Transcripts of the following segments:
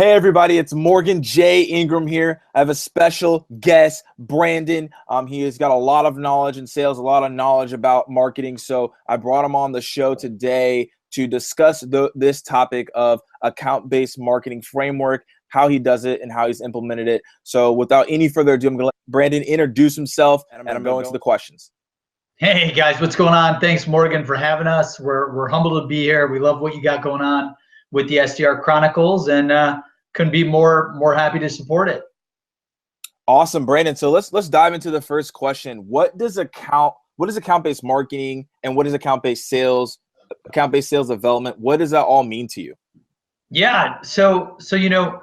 Hey everybody, it's Morgan J. Ingram here. I have a special guest, Brandon. He has got a lot of knowledge in sales, a lot of knowledge about marketing. So I brought him on the show today to discuss this topic of account-based marketing framework, how he does it and how he's implemented it. So without any further ado, I'm going to let Brandon introduce himself and I'm going to the questions. Hey guys, what's going on? Thanks Morgan for having us. We're humbled to be here. We love what you got going on with the SDR Chronicles, and couldn't be more happy to support it. Awesome, Brandon. So let's dive into the first question. What is account-based marketing and what is account-based sales, account-based sales development? What does that all mean to you? Yeah, so you know,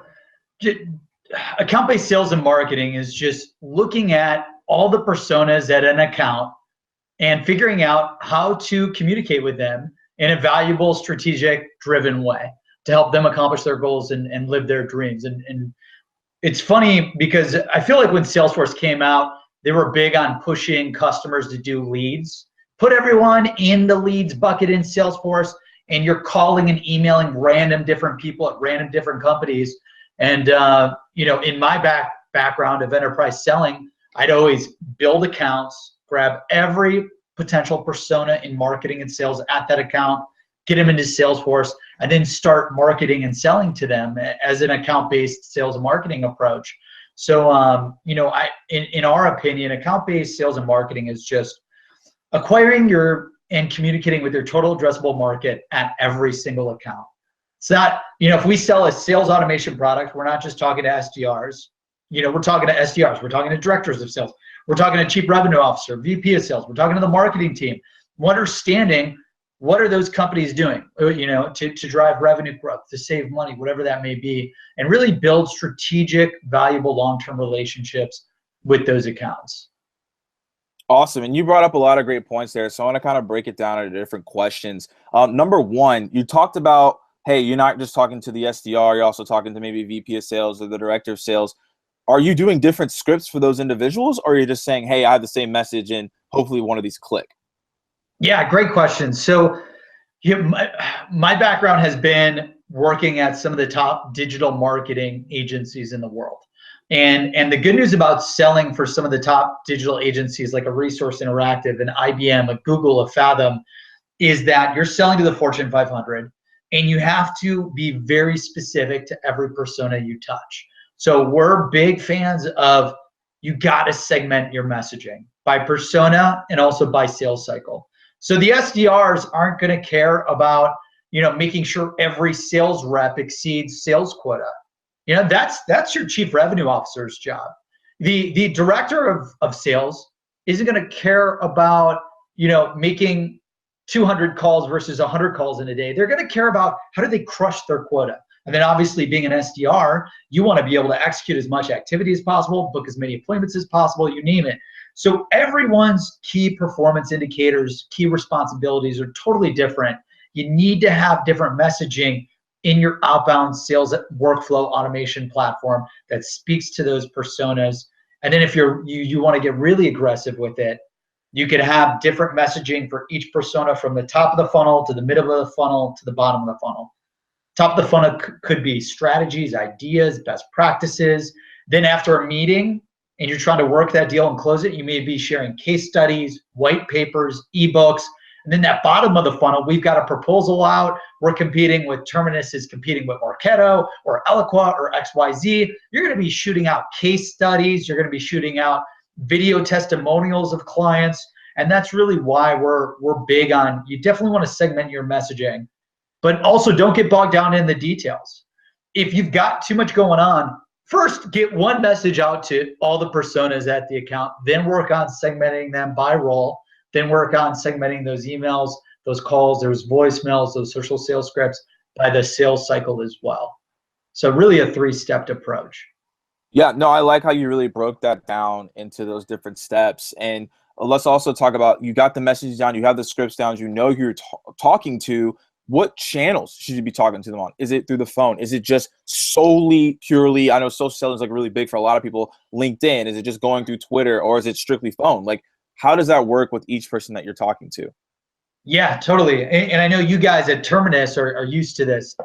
account-based sales and marketing is just looking at all the personas at an account and figuring out how to communicate with them in a valuable, strategic, driven way to help them accomplish their goals and live their dreams. And it's funny because I feel like when Salesforce came out, they were big on pushing customers to do leads. Put everyone in the leads bucket in Salesforce, and you're calling and emailing random different people at random different companies. And you know, in my background of enterprise selling, I'd always build accounts, grab every potential persona in marketing and sales at that account, get them into Salesforce, and then start marketing and selling to them as an account-based sales and marketing approach. So, you know, in our opinion, account-based sales and marketing is just acquiring and communicating with your total addressable market at every single account. It's not, you know, if we sell a sales automation product, we're not just talking to SDRs. You know, we're talking to SDRs, we're talking to directors of sales, we're talking to chief revenue officer, VP of sales, we're talking to the marketing team, understanding what are those companies doing, you know, to drive revenue growth, to save money, whatever that may be, and really build strategic, valuable, long-term relationships with those accounts. Awesome. And you brought up a lot of great points there. So I want to kind of break it down into different questions. Number one, you talked about, hey, you're not just talking to the SDR, you're also talking to maybe VP of sales or the director of sales. Are you doing different scripts for those individuals, or are you just saying, hey, I have the same message and hopefully one of these click? Yeah, great question. So my background has been working at some of the top digital marketing agencies in the world. And the good news about selling for some of the top digital agencies like a Resource Interactive, an IBM, a Google, a Fathom, is that you're selling to the Fortune 500 and you have to be very specific to every persona you touch. So we're big fans of, you got to segment your messaging by persona and also by sales cycle. So the SDRs aren't going to care about, you know, making sure every sales rep exceeds sales quota. You know, that's your chief revenue officer's job. The director of sales isn't going to care about, you know, making 200 calls versus 100 calls in a day. They're going to care about how do they crush their quota. And then obviously being an SDR, you want to be able to execute as much activity as possible, book as many appointments as possible, you name it. So everyone's key performance indicators, key responsibilities are totally different. You need to have different messaging in your outbound sales workflow automation platform that speaks to those personas. And then if you want to get really aggressive with it, you could have different messaging for each persona from the top of the funnel to the middle of the funnel to the bottom of the funnel. Top of the funnel could be strategies, ideas, best practices. Then after a meeting and you're trying to work that deal and close it, you may be sharing case studies, white papers, ebooks. And then that bottom of the funnel, we've got a proposal out. We're competing with Terminus is competing with Marketo or Eloqua or XYZ. You're going to be shooting out case studies. You're going to be shooting out video testimonials of clients. And that's really why we're big on, you definitely want to segment your messaging. But also don't get bogged down in the details. If you've got too much going on, first get one message out to all the personas at the account, then work on segmenting them by role, then work on segmenting those emails, those calls, those voicemails, those social sales scripts by the sales cycle as well. So really a three-stepped approach. Yeah, no, I like how you really broke that down into those different steps. And let's also talk about, you got the message down, you have the scripts down, you know who you're talking to. What channels should you be talking to them on? Is it through the phone? Is it just solely, purely, I know social selling is like really big for a lot of people, LinkedIn? Is it just going through Twitter, or is it strictly phone? Like, how does that work with each person that you're talking to? Yeah, totally. And I know you guys at Terminus are used to this.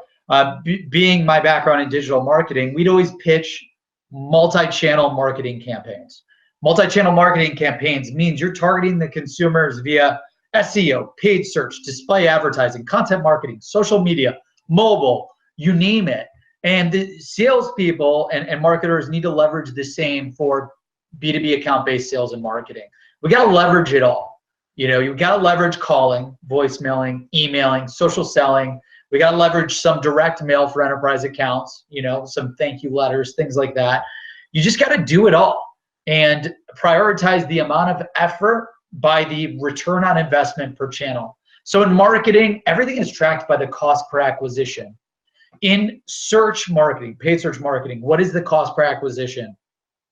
being my background in digital marketing, we'd always pitch multi-channel marketing campaigns. Multi-channel marketing campaigns means you're targeting the consumers via SEO, paid search, display advertising, content marketing, social media, mobile, you name it. And the salespeople and marketers need to leverage the same for B2B account-based sales and marketing. We got to leverage it all. You know, you got to leverage calling, voicemailing, emailing, social selling. We got to leverage some direct mail for enterprise accounts, you know, some thank you letters, things like that. You just got to do it all and prioritize the amount of effort by the return on investment per channel. So in marketing, everything is tracked by the cost per acquisition. In search marketing, paid search marketing, what is the cost per acquisition?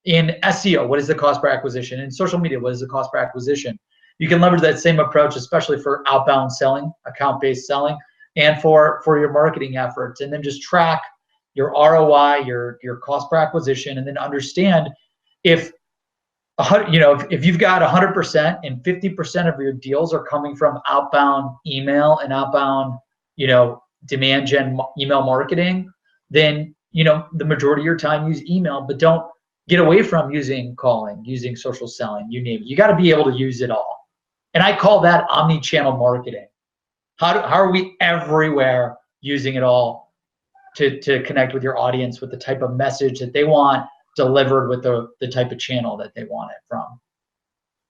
In SEO, what is the cost per acquisition? In social media, what is the cost per acquisition? You can leverage that same approach, especially for outbound selling, account-based selling, and for your marketing efforts. And then just track your ROI, your cost per acquisition, and then understand if if you've got 100% and 50% of your deals are coming from outbound email and outbound, demand gen email marketing, then, the majority of your time use email, but don't get away from using calling, using social selling, you name it. You got to be able to use it all. And I call that omni-channel marketing. How are we everywhere using it all to connect with your audience with the type of message that they want delivered with the type of channel that they want it from?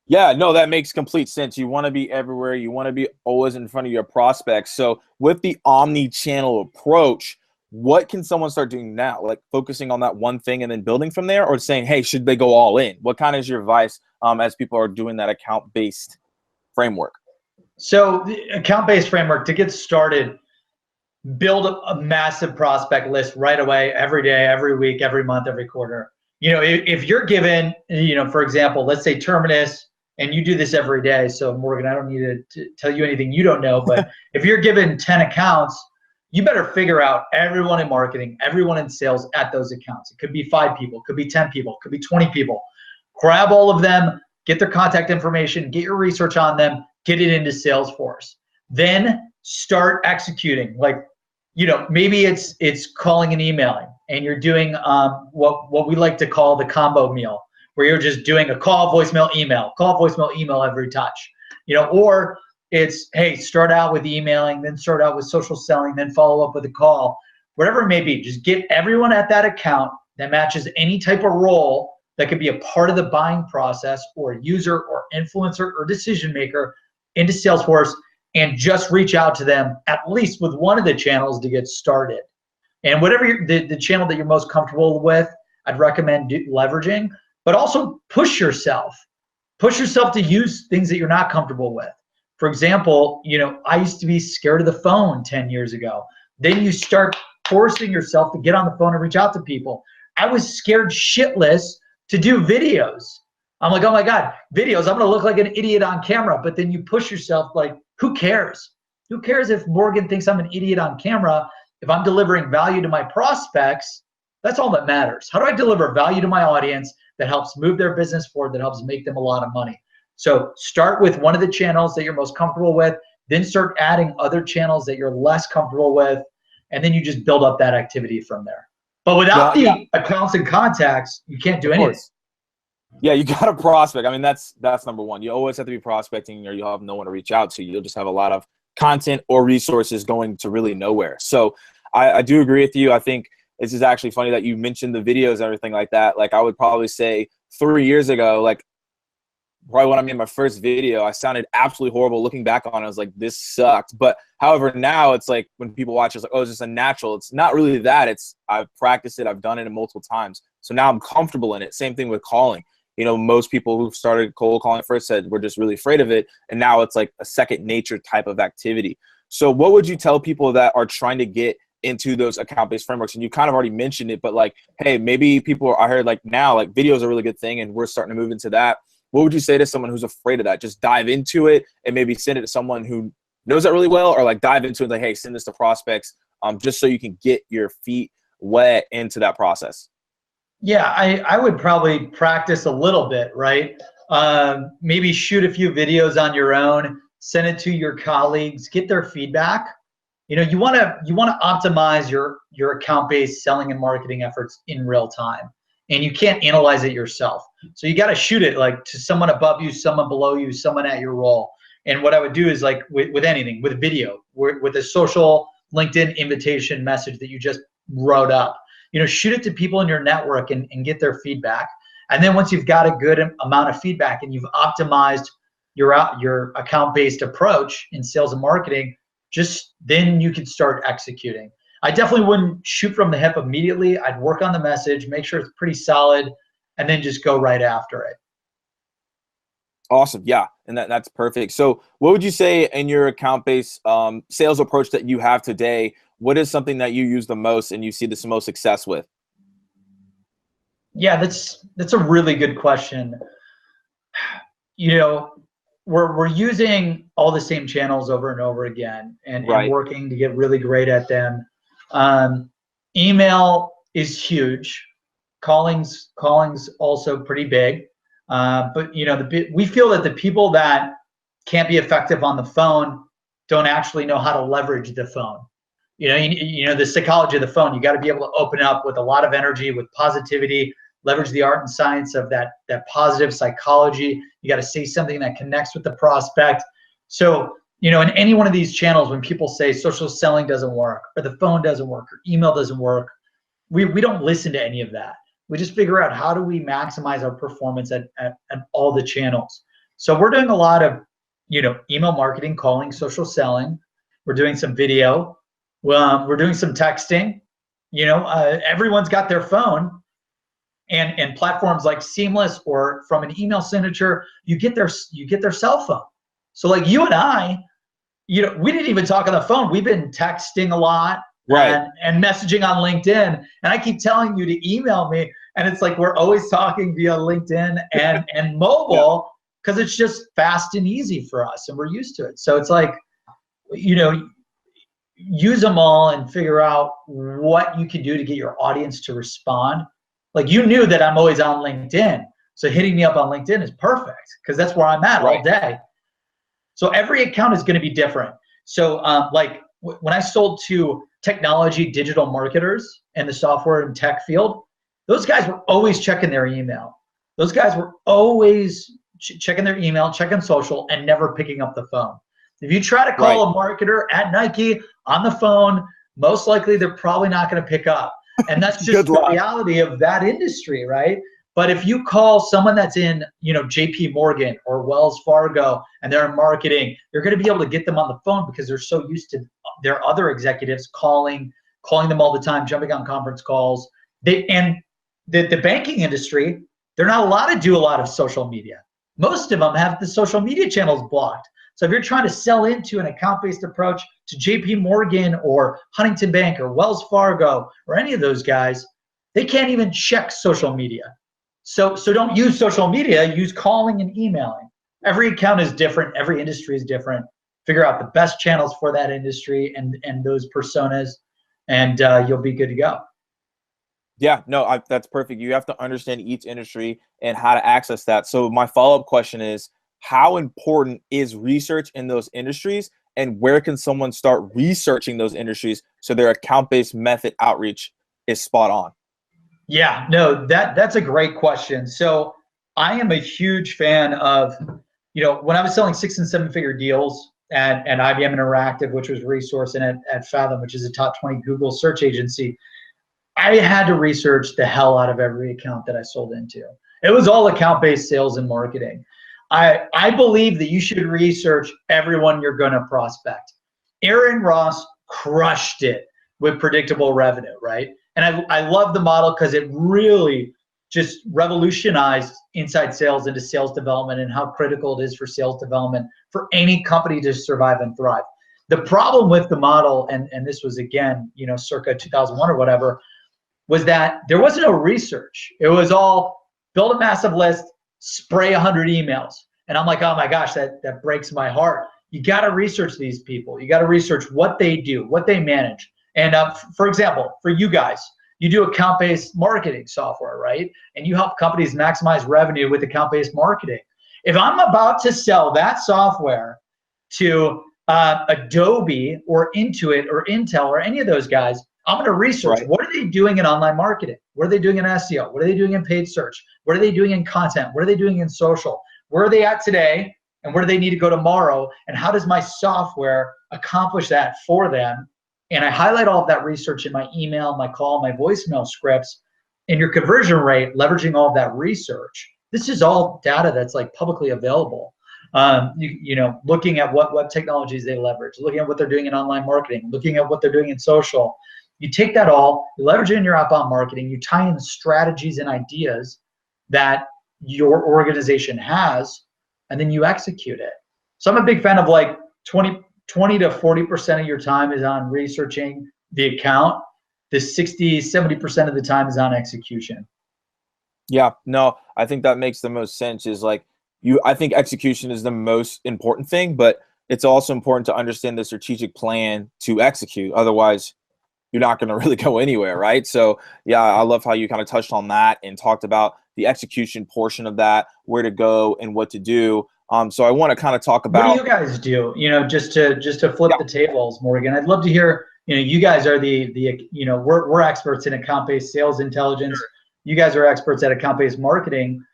Yeah, no, that makes complete sense. You want to be everywhere. You want to be always in front of your prospects. So with the omni-channel approach, what can someone start doing now? Like focusing on that one thing and then building from there, or saying, hey, should they go all in? What kind of is your advice as people are doing that account-based framework? So the account-based framework, to get started, build a massive prospect list right away, every day, every week, every month, every quarter. If you're given, for example, let's say Terminus, and you do this every day. So Morgan, I don't need to tell you anything you don't know, but if you're given 10 accounts, you better figure out everyone in marketing, everyone in sales at those accounts. It could be 5 people, it could be 10 people, it could be 20 people. Grab all of them, get their contact information, get your research on them, get it into Salesforce. Then start executing. Like, maybe it's calling and emailing, and you're doing what we like to call the combo meal, where you're just doing a call, voicemail, email every touch. Or it's, hey, start out with emailing, then start out with social selling, then follow up with a call. Whatever it may be, just get everyone at that account that matches any type of role that could be a part of the buying process, or user or influencer or decision maker, into Salesforce, and just reach out to them at least with one of the channels to get started. And whatever the channel that you're most comfortable with, I'd recommend leveraging, but also push yourself. Push yourself to use things that you're not comfortable with. For example, I used to be scared of the phone 10 years ago. Then you start forcing yourself to get on the phone and reach out to people. I was scared shitless to do videos. I'm like, oh my God, videos, I'm gonna look like an idiot on camera. But then you push yourself, like, who cares? Who cares if Morgan thinks I'm an idiot on camera? If I'm delivering value to my prospects, that's all that matters. How do I deliver value to my audience that helps move their business forward, that helps make them a lot of money? So start with one of the channels that you're most comfortable with, then start adding other channels that you're less comfortable with, and then you just build up that activity from there. But without the accounts and contacts, you can't do anything. Yeah, you got to prospect. I mean, that's number one. You always have to be prospecting, or you'll have no one to reach out to. You'll just have a lot of content or resources going to really nowhere. So I do agree with you. I think this is actually funny that you mentioned the videos and everything like that. Like, I would probably say 3 years ago, like probably when I made my first video, I sounded absolutely horrible. Looking back on it, I was like, this sucked. But however, now it's like when people watch, it's like, oh, it's just a natural. It's not really that. It's I've practiced it. I've done it multiple times. So now I'm comfortable in it. Same thing with calling. Most people who've started cold calling first said we're just really afraid of it. And now it's like a second nature type of activity. So what would you tell people that are trying to get into those account-based frameworks? And you kind of already mentioned it, but like, hey, maybe people, I heard like now, like video is a really good thing and we're starting to move into that. What would you say to someone who's afraid of that? Just dive into it and maybe send it to someone who knows that really well, or like dive into it and like, hey, send this to prospects just so you can get your feet wet into that process. Yeah, I would probably practice a little bit, right? Maybe shoot a few videos on your own, send it to your colleagues, get their feedback. you want to optimize your account-based selling and marketing efforts in real time, and you can't analyze it yourself. So you got to shoot it like to someone above you, someone below you, someone at your role. And what I would do is like with anything, with video, with a social LinkedIn invitation message that you just wrote up, shoot it to people in your network and get their feedback. And then once you've got a good amount of feedback and you've optimized your account-based approach in sales and marketing, just then you can start executing. I definitely wouldn't shoot from the hip immediately. I'd work on the message, make sure it's pretty solid, and then just go right after it. Awesome. Yeah. And that's perfect. So what would you say in your account-based sales approach that you have today, what is something that you use the most and you see the most success with? Yeah, that's a really good question. We're using all the same channels over and over again and working to get really great at them. Email is huge. Calling's also pretty big. But we feel that the people that can't be effective on the phone don't actually know how to leverage the phone. The psychology of the phone, you got to be able to open up with a lot of energy, with positivity, leverage the art and science of that positive psychology. You got to say something that connects with the prospect. So, in any one of these channels, when people say social selling doesn't work, or the phone doesn't work, or email doesn't work, we don't listen to any of that. We just figure out how do we maximize our performance at all the channels. So we're doing a lot of, email marketing, calling, social selling. We're doing some video. We're doing some texting. Everyone's got their phone, and platforms like Seamless or from an email signature, you get their cell phone. So like you and I, we didn't even talk on the phone. We've been texting a lot. Right. And messaging on LinkedIn. And I keep telling you to email me. And it's like we're always talking via LinkedIn and mobile because it's just fast and easy for us and we're used to it. So it's like, use them all and figure out what you can do to get your audience to respond. Like you knew that I'm always on LinkedIn. So hitting me up on LinkedIn is perfect because that's where I'm at all day. So every account is going to be different. So like when I sold to technology digital marketers in the software and tech field, those guys were always checking their email. Those guys were always checking their email, checking social, and never picking up the phone. If you try to call a marketer at Nike on the phone, most likely they're probably not going to pick up. And that's just the reality of that industry, right? But if you call someone that's in, JP Morgan or Wells Fargo and they're in marketing, you're going to be able to get them on the phone because they're so used to their other executives calling them all the time, jumping on conference calls. The banking industry, they're not allowed to do a lot of social media. Most of them have the social media channels blocked. So if you're trying to sell into an account-based approach to JP Morgan or Huntington Bank or Wells Fargo or any of those guys, they can't even check social media. So don't use social media, use calling and emailing. Every account is different, every industry is different. Figure out the best channels for that industry and those personas, and you'll be good to go. Yeah, no, that's perfect. You have to understand each industry and how to access that. So my follow-up question is, how important is research in those industries, and where can someone start researching those industries so their account-based method outreach is spot on? Yeah, no, that's a great question. So I am a huge fan of, when I was selling 6- and 7-figure deals at IBM Interactive, which was Resource, and at Fathom, which is a top 20 Google search agency, I had to research the hell out of every account that I sold into. It was all account-based sales and marketing. I believe that you should research everyone you're going to prospect. Aaron Ross crushed it with predictable revenue, right? And I love the model because it really just revolutionized inside sales into sales development and how critical it is for sales development for any company to survive and thrive. The problem with the model, and this was again, circa 2001 or whatever, was that there was no research. It was all build a massive list, spray 100 emails. And I'm like, oh my gosh, that breaks my heart. You got to research these people. You got to research what they do, what they manage. And for example, for you guys, you do account-based marketing software, right? And you help companies maximize revenue with account-based marketing. If I'm about to sell that software to Adobe or Intuit or Intel or any of those guys, I'm going to research what are they doing in online marketing? What are they doing in SEO? What are they doing in paid search? What are they doing in content? What are they doing in social? Where are they at today? And where do they need to go tomorrow? And how does my software accomplish that for them? And I highlight all of that research in my email, my call, my voicemail scripts, and your conversion rate, leveraging all of that research. This is all data that's like publicly available. You know, looking at what web technologies they leverage, looking at what they're doing in online marketing, looking at what they're doing in social. You take that all, you leverage it in your outbound marketing, you tie in the strategies and ideas that your organization has, and then you execute it. So I'm a big fan of like 20 to 40% of your time is on researching the account. The 60, 70% of the time is on execution. Yeah, no, I think that makes the most sense is like I think execution is the most important thing, but it's also important to understand the strategic plan to execute. Otherwise, you're not going to really go anywhere, right? So yeah, I love how you kind of touched on that and talked about the execution portion of that, where to go and what to do. So I want to kind of talk about. What do you guys do? You know, just to flip the tables, Morgan. I'd love to hear. You know, you guys are the you know, we're experts in account-based sales intelligence. Sure. You guys are experts at account-based marketing.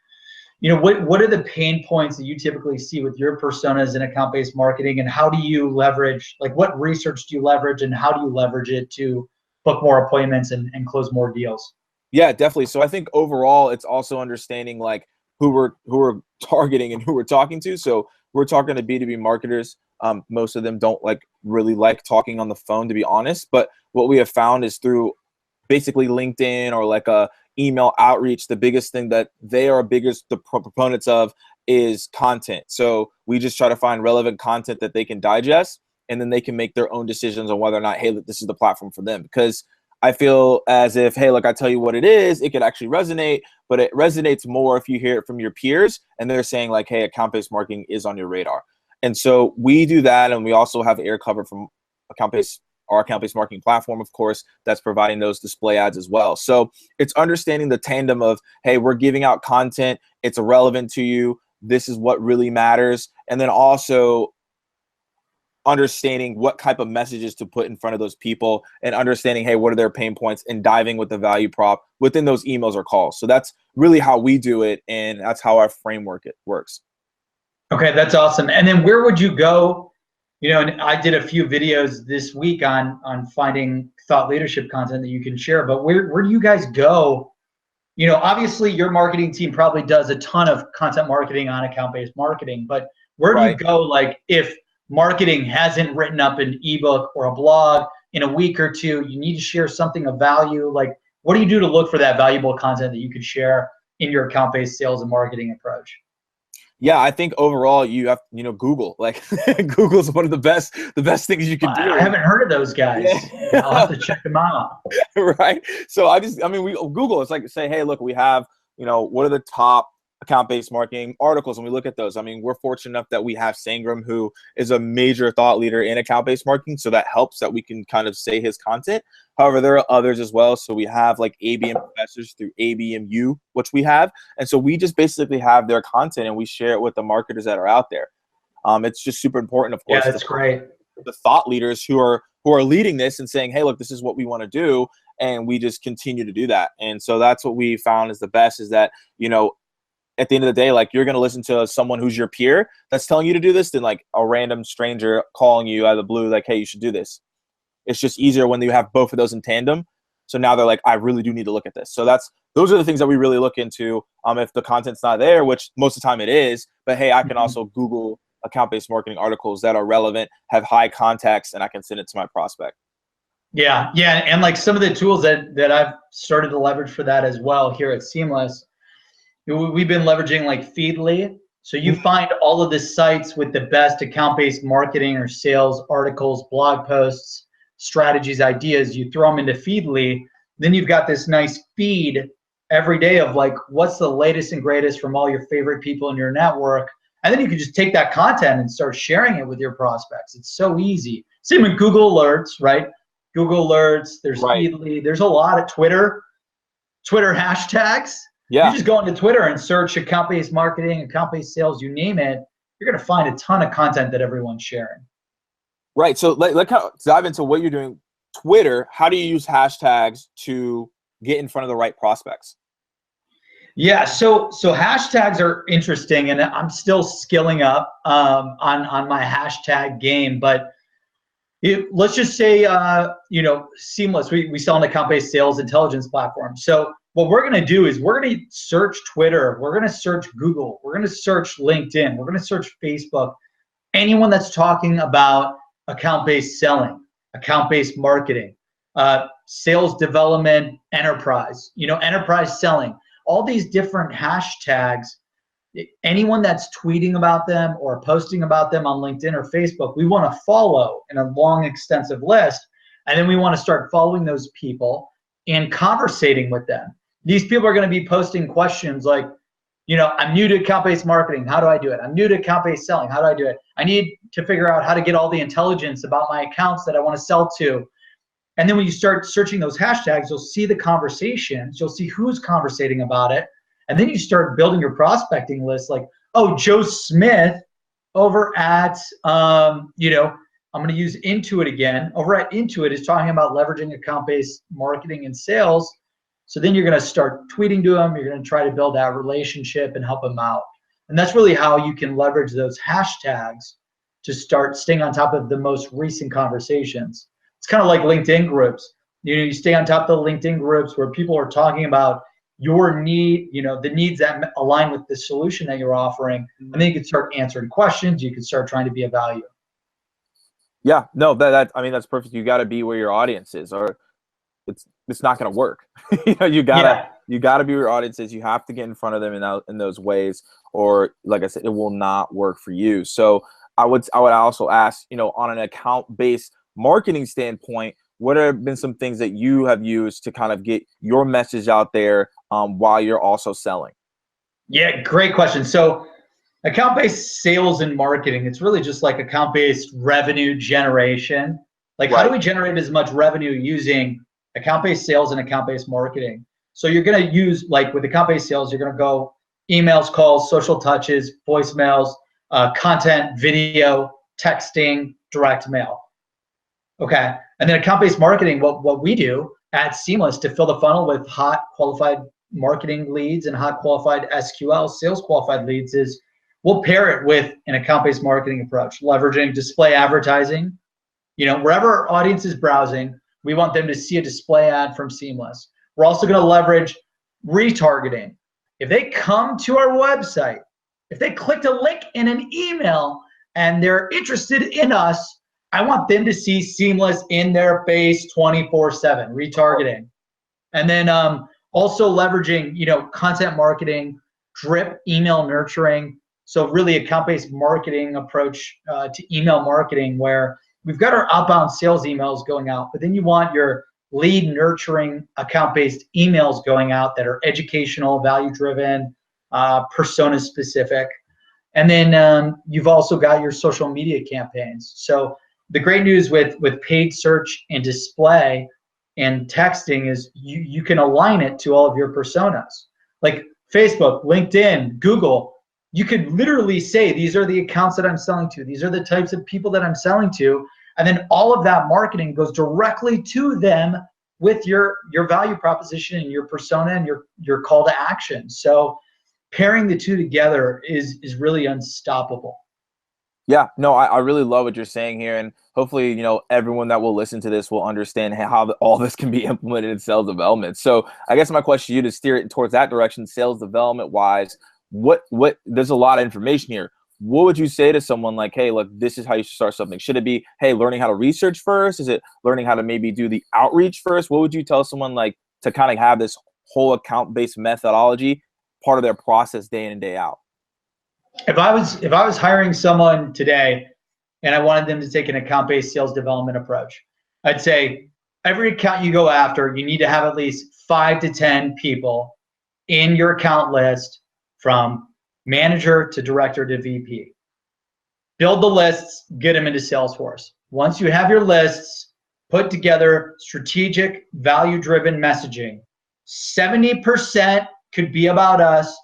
You know, what are the pain points that you typically see with your personas in account-based marketing, and how do you leverage, like what research do you leverage and how do you leverage it to book more appointments and close more deals? Yeah, definitely. So I think overall it's also understanding like who we're targeting and who we're talking to. So we're talking to B2B marketers. Most of them don't really like talking on the phone, to be honest. But what we have found is through basically LinkedIn or like a email outreach, the biggest thing that they are the proponents of is content. So we just try to find relevant content that they can digest, and then they can make their own decisions on whether or not, hey, this is the platform for them. Because I feel as if, hey, look, I tell you what it is, it could actually resonate, but it resonates more if you hear it from your peers and they're saying like, hey, account-based marketing is on your radar. And so we do that, and we also have air cover from our account-based marketing platform, of course, that's providing those display ads as well. So it's understanding the tandem of, hey, we're giving out content, it's relevant to you, this is what really matters, and then also understanding what type of messages to put in front of those people and understanding, hey, what are their pain points, and diving with the value prop within those emails or calls. So that's really how we do it, and that's how our framework works. Okay, that's awesome. And then where would you go? You know, and I did a few videos this week on finding thought leadership content that you can share, but where do you guys go? You know, obviously your marketing team probably does a ton of content marketing on account-based marketing, but where do you go, like, if marketing hasn't written up an ebook or a blog in a week or two, you need to share something of value? Like, what do you do to look for that valuable content that you could share in your account-based sales and marketing approach? Yeah, I think overall you have, Google. Like Google's one of the best things you can do. I haven't heard of those guys. Yeah. I'll have to check them out. Right. So we Google. It's like say, hey, look, we have, what are the top account-based marketing articles, and we look at those. I mean, we're fortunate enough that we have Ingrams, who is a major thought leader in account-based marketing, so that helps that we can kind of say his content. However, there are others as well. So we have like ABM professors through ABMU, which we have, and so we just basically have their content and we share it with the marketers that are out there. It's just super important, of course. Yeah, that's great. The thought leaders who are leading this and saying, hey, look, this is what we want to do, and we just continue to do that. And so that's what we found is the best, is that at the end of the day, like, you're going to listen to someone who's your peer that's telling you to do this than like a random stranger calling you out of the blue, like, hey, you should do this. It's just easier when you have both of those in tandem. So now they're like, I really do need to look at this. So those are the things that we really look into. If the content's not there, which most of the time it is, but hey, I can also Google account-based marketing articles that are relevant, have high context, and I can send it to my prospect. Yeah. And like some of the tools that I've started to leverage for that as well here at Seamless, we've been leveraging like Feedly. So you find all of the sites with the best account-based marketing or sales articles, blog posts, strategies, ideas, you throw them into Feedly. Then you've got this nice feed every day of like, what's the latest and greatest from all your favorite people in your network. And then you can just take that content and start sharing it with your prospects. It's so easy. Same with Google Alerts, right? Google Alerts, there's Feedly, there's a lot of Twitter hashtags. Yeah. You just go into Twitter and search account-based marketing, account-based sales, you name it, you're going to find a ton of content that everyone's sharing. Right. So let's kind of dive into what you're doing. Twitter, how do you use hashtags to get in front of the right prospects? Yeah, so hashtags are interesting, and I'm still skilling up on my hashtag game. But let's just say, Seamless. We sell an account-based sales intelligence platform. So what we're going to do is we're going to search Twitter, we're going to search Google, we're going to search LinkedIn, we're going to search Facebook. Anyone that's talking about account-based selling, account-based marketing, sales development, enterprise, enterprise selling, all these different hashtags, anyone that's tweeting about them or posting about them on LinkedIn or Facebook, we want to follow in a long, extensive list. And then we want to start following those people and conversating with them. These people are going to be posting questions like, I'm new to account-based marketing. How do I do it? I'm new to account-based selling. How do I do it? I need to figure out how to get all the intelligence about my accounts that I want to sell to. And then when you start searching those hashtags, you'll see the conversations. You'll see who's conversating about it. And then you start building your prospecting list like, oh, Joe Smith over at, I'm going to use Intuit again. Over at Intuit is talking about leveraging account-based marketing and sales. So then you're going to start tweeting to them. You're going to try to build that relationship and help them out. And that's really how you can leverage those hashtags to start staying on top of the most recent conversations. It's kind of like LinkedIn groups. You stay on top of the LinkedIn groups where people are talking about your need, the needs that align with the solution that you're offering. And then you can start answering questions. You can start trying to be of value. Yeah, no, that's perfect. You got to be where your audience is, or it's not going to work. You gotta be where your audience is. You have to get in front of them in those ways, or like I said, it will not work for you. So I would also ask, on an account-based marketing standpoint, what have been some things that you have used to kind of get your message out there while you're also selling? Yeah, great question. So account-based sales and marketing, it's really just like account-based revenue generation. Like, how do we generate as much revenue using account-based sales and account-based marketing? So you're going to use, like with account-based sales, you're going to go emails, calls, social touches, voicemails, content, video, texting, direct mail. Okay. And then account-based marketing, what we do at Seamless to fill the funnel with hot qualified marketing leads and hot qualified SQL sales qualified leads is we'll pair it with an account-based marketing approach, leveraging display advertising. Wherever our audience is browsing, we want them to see a display ad from Seamless. We're also going to leverage retargeting. If they come to our website, if they clicked a link in an email and they're interested in us, I want them to see Seamless in their face 24/7, retargeting. And then also leveraging, content marketing, drip email nurturing. So really account-based marketing approach to email marketing where we've got our outbound sales emails going out, but then you want your lead nurturing account-based emails going out that are educational, value-driven, persona specific. And then you've also got your social media campaigns. So the great news with paid search and display and texting is you can align it to all of your personas. Like Facebook, LinkedIn, Google, you could literally say, these are the accounts that I'm selling to. These are the types of people that I'm selling to. And then all of that marketing goes directly to them with your value proposition and your persona and your call to action. So pairing the two together is really unstoppable. Yeah, no, I really love what you're saying here, and hopefully, everyone that will listen to this will understand how all this can be implemented in sales development. So I guess my question to you to steer it towards that direction, sales development wise, what there's a lot of information here. What would you say to someone like, hey, look, this is how you should start something? Should it be, hey, learning how to research first? Is it learning how to maybe do the outreach first? What would you tell someone like to kind of have this whole account-based methodology part of their process day in and day out? If I was hiring someone today and I wanted them to take an account-based sales development approach, I'd say every account you go after, you need to have at least 5 to 10 people in your account list from manager to director to VP. Build the lists, get them into Salesforce. Once you have your lists, put together strategic, value-driven messaging. 70% could be about us,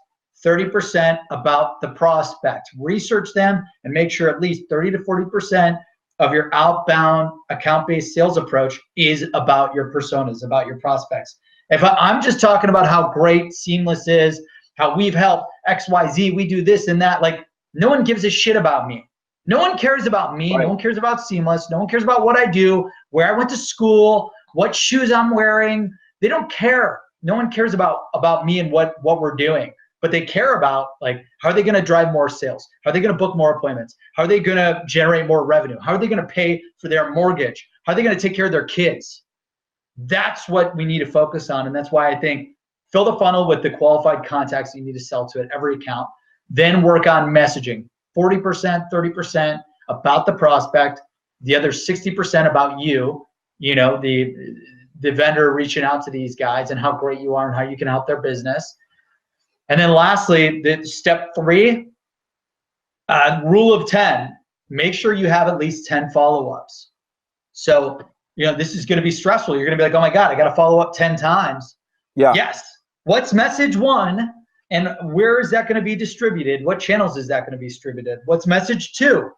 30% about the prospect. Research them and make sure at least 30 to 40% of your outbound account-based sales approach is about your personas, about your prospects. If I'm just talking about how great Seamless is, how we've helped XYZ, we do this and that, like no one gives a shit about me. No one cares about me. Right. No one cares about Seamless. No one cares about what I do, where I went to school, what shoes I'm wearing. They don't care. No one cares about me and what we're doing. But they care about, like, how are they going to drive more sales? How are they going to book more appointments? How are they going to generate more revenue? How are they going to pay for their mortgage? How are they going to take care of their kids? That's what we need to focus on. And that's why I think fill the funnel with the qualified contacts you need to sell to at every account. Then work on messaging. 40%, 30% about the prospect. The other 60% about you, you know, the vendor reaching out to these guys and how great you are and how you can help their business. And then lastly, the step 3, rule of 10, make sure you have at least 10 follow-ups. So, you know, this is going to be stressful. You're going to be like, oh my God, I got to follow up 10 times. Yeah. Yes. What's message 1 and where is that going to be distributed? What channels is that going to be distributed? What's message 2?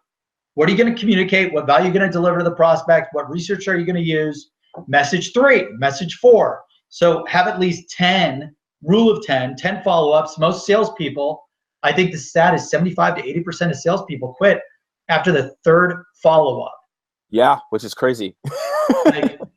What are you going to communicate? What value are you going to deliver to the prospect? What research are you going to use? Message 3, message 4. So have at least 10. Rule of 10 follow-ups. Most salespeople, I think the stat is 75 to 80% of salespeople quit after the 3rd follow-up. Yeah, which is crazy.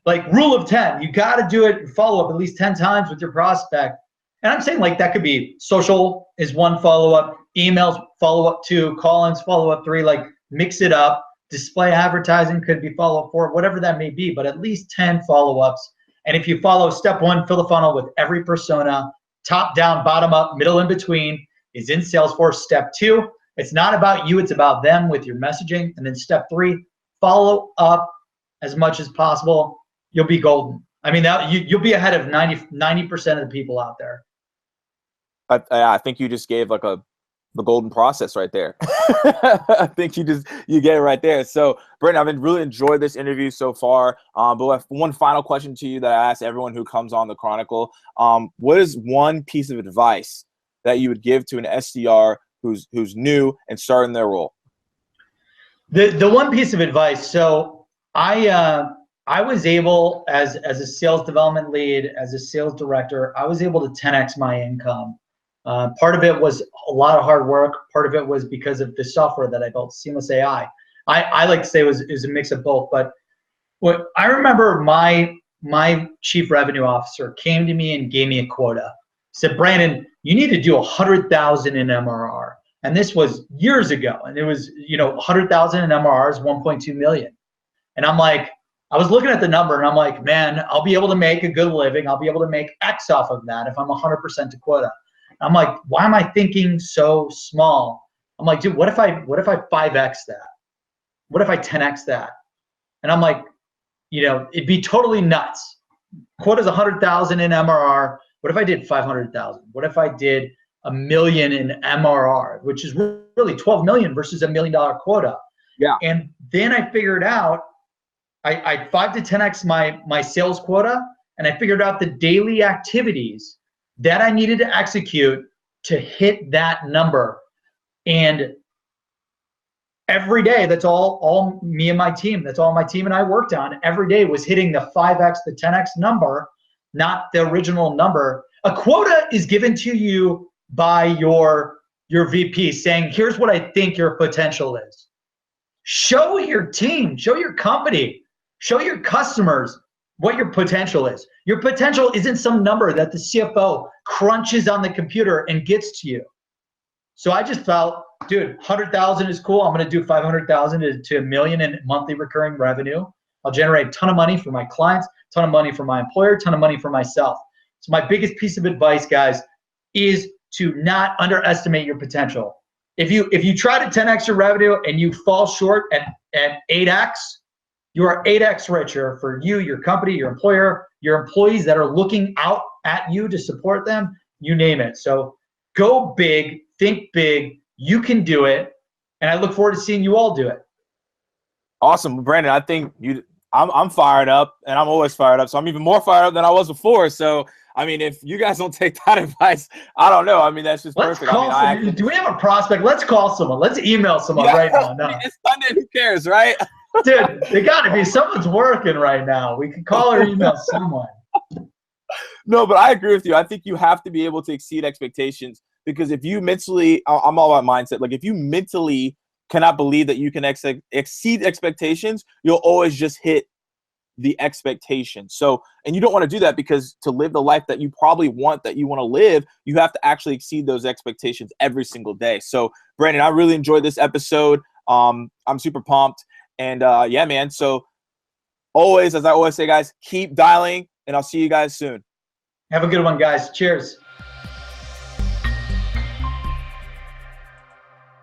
like rule of 10, you got to do it, follow up at least 10 times with your prospect. And I'm saying like that could be social is 1 follow-up, emails follow-up 2, call-ins follow-up 3, like mix it up. Display advertising could be follow-up 4, whatever that may be, but at least 10 follow-ups. And if you follow step 1, fill the funnel with every persona, top down, bottom up, middle in between is in Salesforce. Step 2, it's not about you, it's about them with your messaging. And then step 3, follow up as much as possible. You'll be golden. I mean, you'll be ahead of 90% of the people out there. I think you just gave like the golden process right there. I think you get it right there. So Brandon, I've really enjoyed this interview so far. But I have one final question to you that I ask everyone who comes on the Chronicle. What is one piece of advice that you would give to an SDR who's new and starting their role? The one piece of advice. So I was able, as a sales development lead, as a sales director, I was able to 10x my income. Part of it was a lot of hard work. Part of it was because of the software that I built, Seamless AI. I like to say it was a mix of both. But what I remember, my chief revenue officer came to me and gave me a quota. He said, Brandon, you need to do 100,000 in MRR. And this was years ago. And it was, 100,000 in MRR is 1.2 million. And I'm like, I was looking at the number and I'm like, man, I'll be able to make a good living. I'll be able to make X off of that if I'm 100% to quota. I'm like, why am I thinking so small? I'm like, dude, what if I 5X that? What if I 10X that? And I'm like, it'd be totally nuts. Quota's 100,000 in MRR. What if I did 500,000? What if I did $1 million in MRR, which is really 12 million versus $1 million quota? Yeah. And then I figured out, I 5 to 10X my sales quota, and I figured out the daily activities that I needed to execute to hit that number. And every day, that's all me and my team, that's all my team and I worked on. Every day was hitting the 5X, the 10X number, not the original number. A quota is given to you by your VP saying, here's what I think your potential is. Show your team, show your company, show your customers what your potential is. Your potential isn't some number that the CFO crunches on the computer and gets to you. So I just felt, dude, 100,000 is cool. I'm going to do 500,000 to $1 million in monthly recurring revenue. I'll generate a ton of money for my clients, a ton of money for my employer, a ton of money for myself. So my biggest piece of advice, guys, is to not underestimate your potential. If you try to 10x your revenue and you fall short at 8x, you are 8x richer for you, your company, your employer, your employees that are looking out at you to support them, you name it. So go big, think big, you can do it. And I look forward to seeing you all do it. Awesome. Brandon, I think I'm fired up, and I'm always fired up. So I'm even more fired up than I was before. So, I mean, if you guys don't take that advice, I don't know. I mean, that's just perfect. Do we have a prospect? Let's call someone. Let's email someone right now. No. It's Sunday. Who cares, right? Dude, they got to be. Someone's working right now. We can call or email someone. No, but I agree with you. I think you have to be able to exceed expectations, because if you mentally, I'm all about mindset. Like if you mentally cannot believe that you can exceed expectations, you'll always just hit the expectation. So, and you don't want to do that, because to live the life that you probably want, that you want to live, you have to actually exceed those expectations every single day. So Brandon, I really enjoyed this episode. I'm super pumped. And yeah, man. So always, as I always say, guys, keep dialing, and I'll see you guys soon. Have a good one, guys. Cheers.